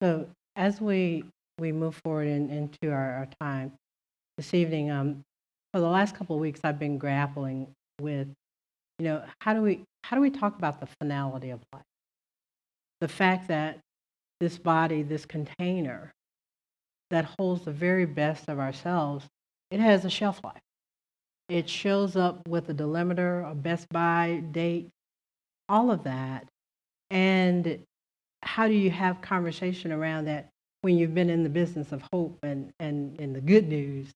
So as we move forward into our time this evening, for the last couple of weeks, I've been grappling with, how do we talk about the finality of life? The fact that this body, this container that holds the very best of ourselves, it has a shelf life. It shows up with a delimiter, a best by date, all of that. And how do you have conversation around that when you've been in the business of hope and in the good news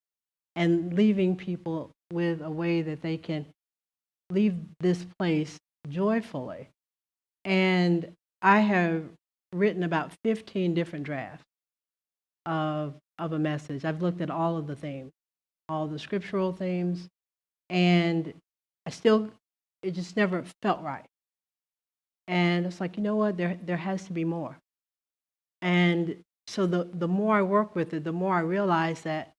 and leaving people with a way that they can leave this place joyfully? And I have written about 15 different drafts of a message. I've looked at all of the themes, all the scriptural themes, and it just never felt right. And it's like, you know what, there has to be more. And so the more I work with it, the more I realize that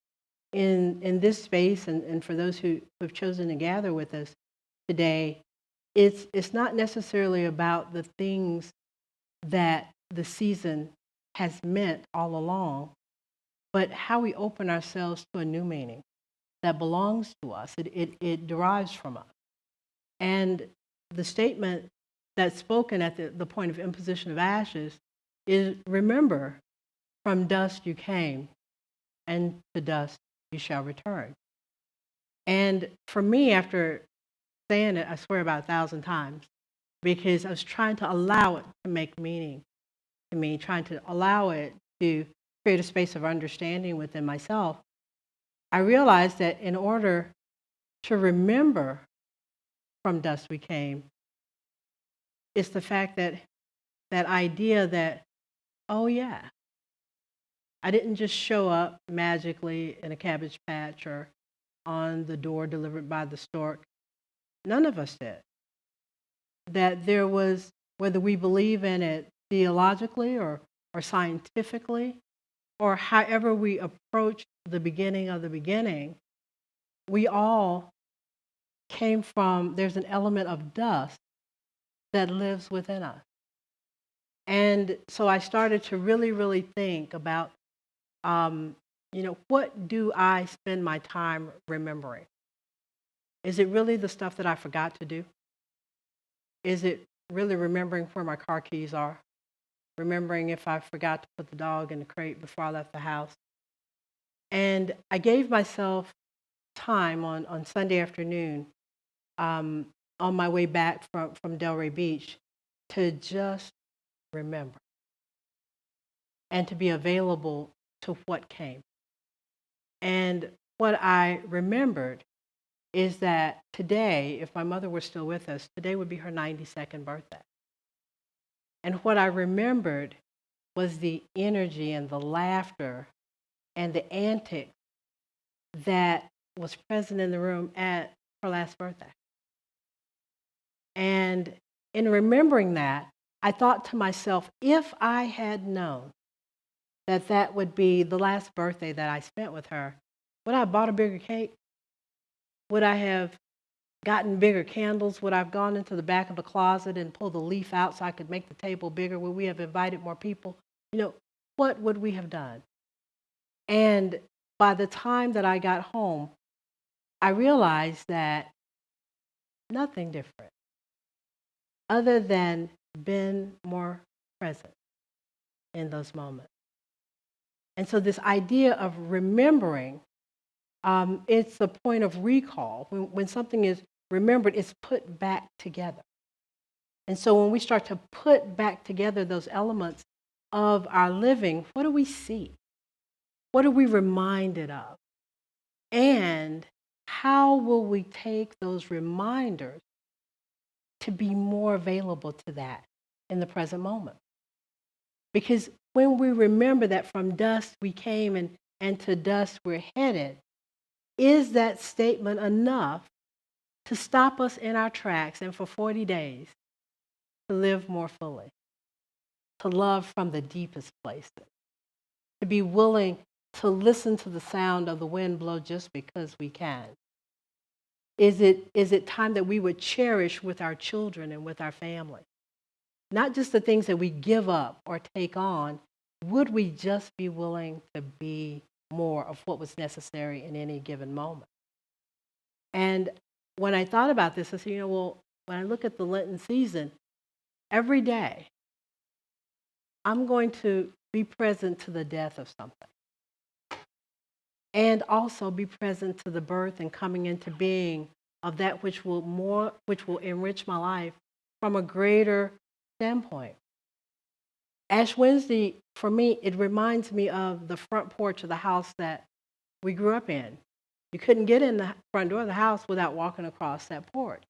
in this space, and for those who have chosen to gather with us today, it's not necessarily about the things that the season has meant all along, but how we open ourselves to a new meaning that belongs to us. It derives from us. And the statement that's spoken at the point of imposition of ashes is, remember, from dust you came, and to dust you shall return. And for me, after saying it, I swear about 1,000 times, because I was trying to allow it to make meaning to me, trying to allow it to create a space of understanding within myself, I realized that in order to remember from dust we came, it's the fact that that idea that, oh yeah, I didn't just show up magically in a cabbage patch or on the door delivered by the stork. None of us did. That there was, whether we believe in it theologically or scientifically, or however we approach the beginning of the beginning, we all came from, there's an element of dust that lives within us. And so I started to really, really think about, what do I spend my time remembering? Is it really the stuff that I forgot to do? Is it really remembering where my car keys are? Remembering if I forgot to put the dog in the crate before I left the house? And I gave myself time on Sunday afternoon, on my way back from Delray Beach, to just remember and to be available to what came. And what I remembered is that today, if my mother were still with us, today would be her 92nd birthday. And what I remembered was the energy and the laughter and the antics that was present in the room at her last birthday. And in remembering that, I thought to myself, if I had known that that would be the last birthday that I spent with her, would I have bought a bigger cake? Would I have gotten bigger candles? Would I have gone into the back of the closet and pulled the leaf out so I could make the table bigger? Would we have invited more people? What would we have done? And by the time that I got home, I realized that nothing different other than been more present in those moments. And so this idea of remembering, it's a point of recall. When something is remembered, it's put back together. And so when we start to put back together those elements of our living, what do we see? What are we reminded of? And how will we take those reminders to be more available to that in the present moment? Because when we remember that from dust we came and to dust we're headed, is that statement enough to stop us in our tracks and for 40 days to live more fully, to love from the deepest places, to be willing to listen to the sound of the wind blow just because we can? Is it time that we would cherish with our children and with our family? Not just the things that we give up or take on, would we just be willing to be more of what was necessary in any given moment? And when I thought about this, I said, well, when I look at the Lenten season, every day I'm going to be present to the death of something and also be present to the birth and coming into being of that which will enrich my life from a greater standpoint. Ash Wednesday, for me, it reminds me of the front porch of the house that we grew up in. You couldn't get in the front door of the house without walking across that porch.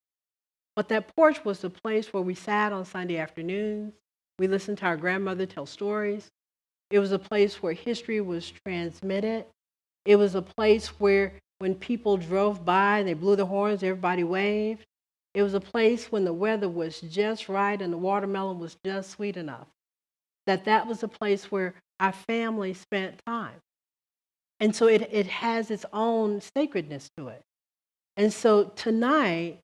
But that porch was the place where we sat on Sunday afternoons. We listened to our grandmother tell stories. It was a place where history was transmitted. It was a place where when people drove by, they blew the horns, everybody waved. It was a place when the weather was just right and the watermelon was just sweet enough. That was a place where our family spent time. And so it has its own sacredness to it. And so tonight,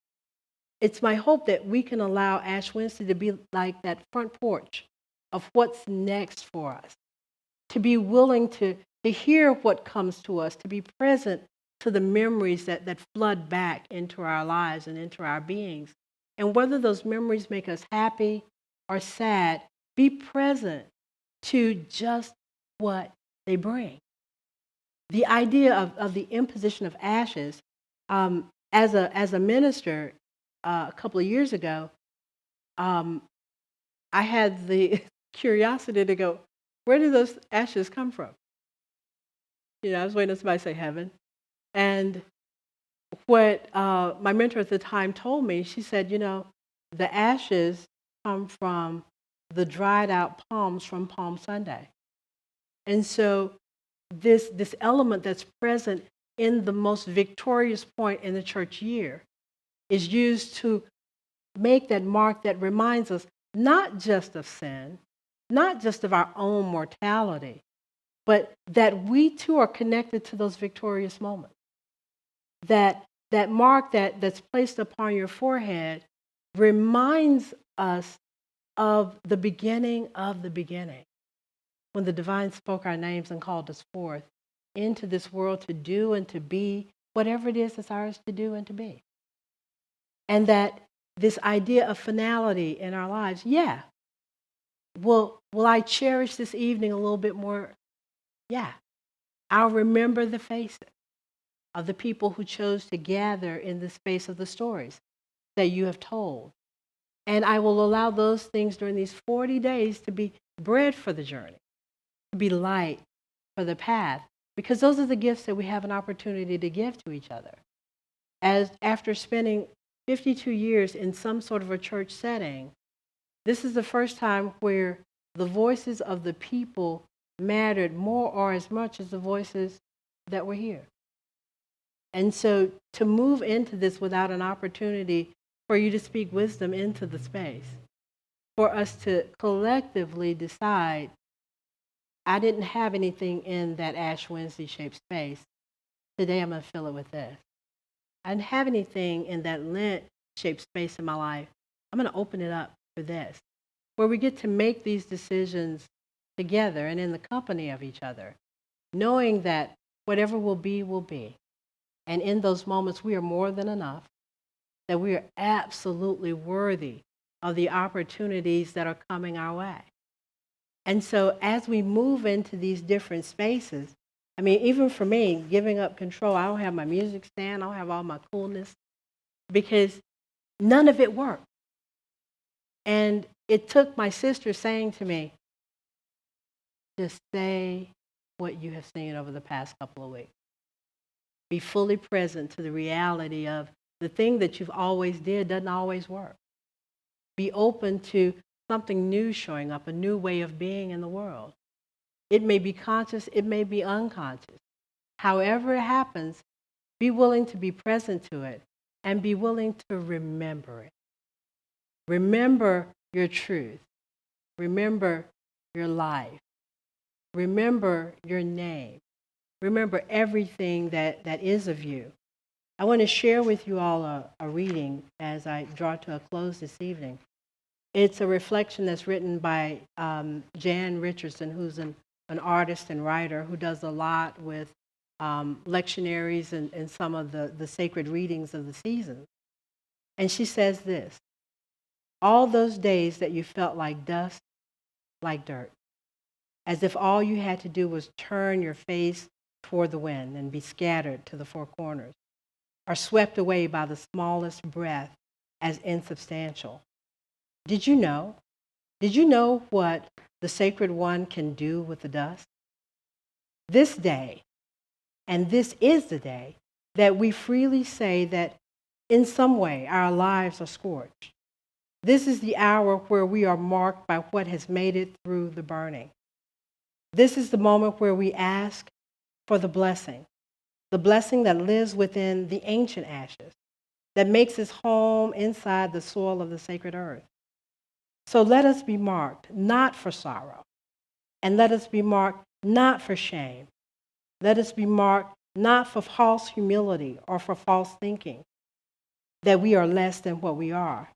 it's my hope that we can allow Ash Wednesday to be like that front porch of what's next for us, to be willing to hear what comes to us, to be present to the memories that flood back into our lives and into our beings. And whether those memories make us happy or sad, be present to just what they bring. The idea of the imposition of ashes, as a minister a couple of years ago, I had the curiosity to go, where do those ashes come from? I was waiting for somebody to say heaven. And what my mentor at the time told me, she said, the ashes come from the dried out palms from Palm Sunday. And so this element that's present in the most victorious point in the church year is used to make that mark that reminds us not just of sin, not just of our own mortality, but that we too are connected to those victorious moments. That mark that's placed upon your forehead reminds us of the beginning of the beginning, when the divine spoke our names and called us forth into this world to do and to be whatever it is that's ours to do and to be. And that this idea of finality in our lives, will I cherish this evening a little bit more? Yeah. I'll remember the faces of the people who chose to gather in the space of the stories that you have told. And I will allow those things during these 40 days to be bread for the journey, to be light for the path, because those are the gifts that we have an opportunity to give to each other. As after spending 52 years in some sort of a church setting, this is the first time where the voices of the people mattered more or as much as the voices that were here. And so to move into this without an opportunity for you to speak wisdom into the space, for us to collectively decide, I didn't have anything in that Ash Wednesday shaped space. Today I'm going to fill it with this. I didn't have anything in that Lent shaped space in my life. I'm going to open it up for this, where we get to make these decisions together and in the company of each other, knowing that whatever will be, will be. And in those moments, we are more than enough, that we are absolutely worthy of the opportunities that are coming our way. And so as we move into these different spaces, I mean, even for me, giving up control, I don't have my music stand, I don't have all my coolness, because none of it worked. And it took my sister saying to me, just say what you have seen over the past couple of weeks. Be fully present to the reality of the thing that you've always did doesn't always work. Be open to something new showing up, a new way of being in the world. It may be conscious, it may be unconscious. However it happens, be willing to be present to it and be willing to remember it. Remember your truth. Remember your life. Remember your name. Remember everything that is of you. I want to share with you all a reading as I draw to a close this evening. It's a reflection that's written by Jan Richardson, who's an artist and writer who does a lot with lectionaries and some of the sacred readings of the season. And she says this: all those days that you felt like dust, like dirt, as if all you had to do was turn your face toward the wind and be scattered to the four corners, are swept away by the smallest breath as insubstantial. Did you know? Did you know what the Sacred One can do with the dust? This day, and this is the day, that we freely say that in some way our lives are scorched. This is the hour where we are marked by what has made it through the burning. This is the moment where we ask for the blessing that lives within the ancient ashes, that makes its home inside the soil of the sacred earth. So let us be marked not for sorrow, and let us be marked not for shame. Let us be marked not for false humility or for false thinking that we are less than what we are,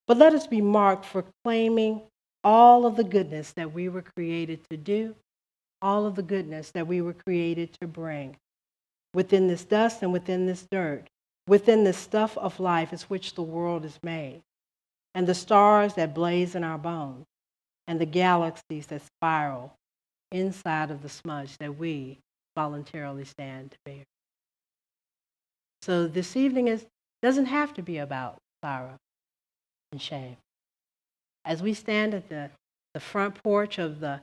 but let us be marked for claiming all of the goodness that we were created to do, all of the goodness that we were created to bring. Within this dust and within this dirt, within the stuff of life is which the world is made, and the stars that blaze in our bones, and the galaxies that spiral inside of the smudge that we voluntarily stand to bear. So this evening doesn't have to be about sorrow and shame. As we stand at the front porch of the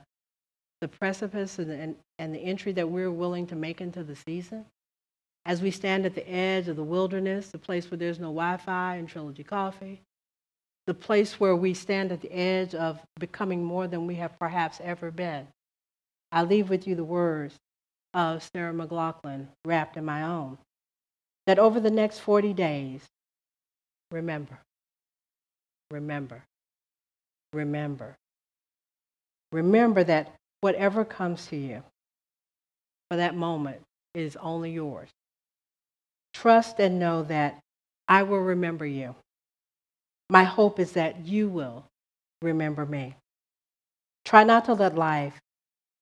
precipice and the entry that we're willing to make into the season, as we stand at the edge of the wilderness, the place where there's no Wi-Fi and Trilogy Coffee, the place where we stand at the edge of becoming more than we have perhaps ever been, I leave with you the words of Sarah McLachlan, wrapped in my own, that over the next 40 days, remember, remember, remember. Remember that whatever comes to you for that moment is only yours. Trust and know that I will remember you. My hope is that you will remember me. Try not to let life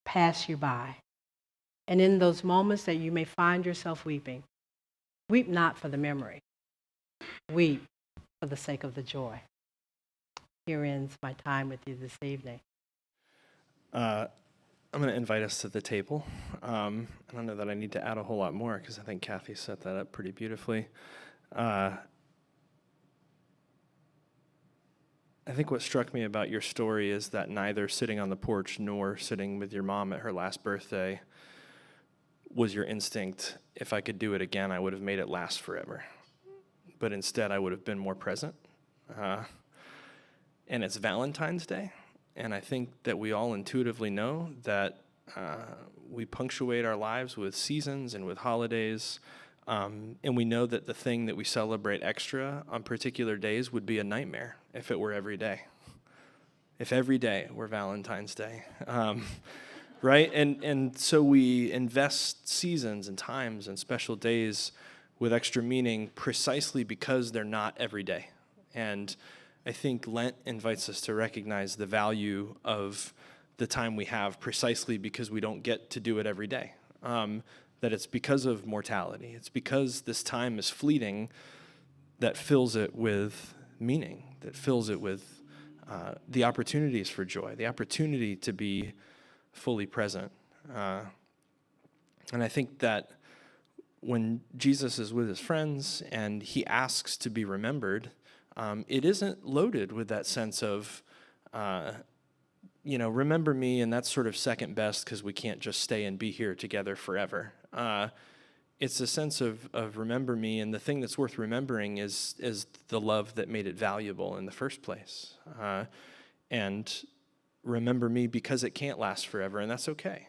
pass you by. And in those moments that you may find yourself weeping, weep not for the memory. Weep for the sake of the joy. Here ends my time with you this evening. I'm going to invite us to the table. I don't know that I need to add a whole lot more because I think Kathy set that up pretty beautifully. I think what struck me about your story is that neither sitting on the porch nor sitting with your mom at her last birthday was your instinct. If I could do it again, I would have made it last forever. But instead, I would have been more present. And it's Valentine's Day. And I think that we all intuitively know that we punctuate our lives with seasons and with holidays. And we know that the thing that we celebrate extra on particular days would be a nightmare if it were every day. If every day were Valentine's Day. Right? And so we invest seasons and times and special days with extra meaning precisely because they're not every day. And I think Lent invites us to recognize the value of the time we have precisely because we don't get to do it every day. That it's because of mortality. It's because this time is fleeting that fills it with meaning, that fills it with the opportunities for joy, the opportunity to be fully present. And I think that when Jesus is with his friends and he asks to be remembered, it isn't loaded with that sense of, remember me, and that's sort of second best because we can't just stay and be here together forever. It's a sense of remember me, and the thing that's worth remembering is the love that made it valuable in the first place. And remember me because it can't last forever, and that's okay.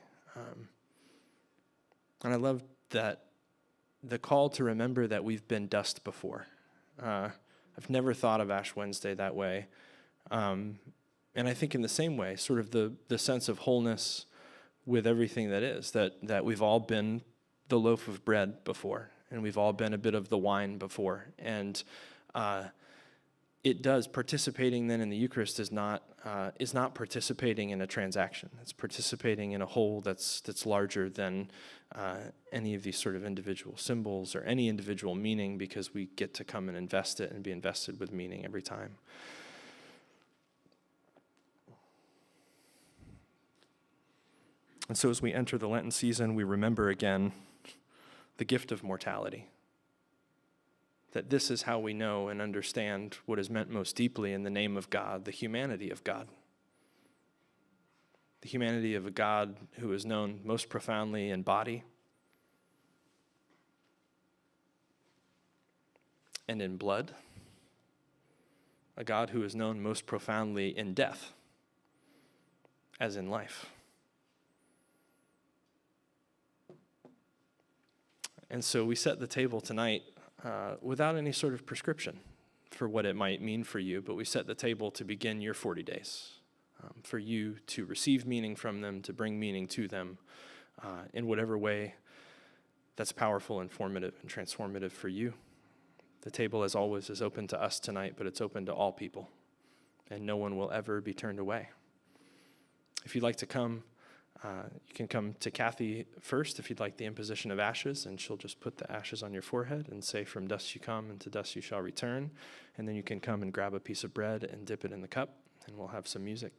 And I love that the call to remember that we've been dust before. I've never thought of Ash Wednesday that way. And I think in the same way, sort of the sense of wholeness with everything that is, that we've all been the loaf of bread before, and we've all been a bit of the wine before. And it does, participating then in the Eucharist is not participating in a transaction. It's participating in a whole that's larger than any of these sort of individual symbols or any individual meaning, because we get to come and invest it and be invested with meaning every time. And so as we enter the Lenten season, we remember again the gift of mortality. That this is how we know and understand what is meant most deeply in the name of God, the humanity of God. The humanity of a God who is known most profoundly in body and in blood. A God who is known most profoundly in death, as in life. And so we set the table tonight without any sort of prescription for what it might mean for you, but we set the table to begin your 40 days, for you to receive meaning from them, to bring meaning to them in whatever way that's powerful, informative, and transformative for you. The table, as always, is open to us tonight, but it's open to all people, and no one will ever be turned away. If you'd like to come, you can come to Kathy first if you'd like the imposition of ashes, and she'll just put the ashes on your forehead and say, "From dust you come, and to dust you shall return." And then you can come and grab a piece of bread and dip it in the cup, and we'll have some music.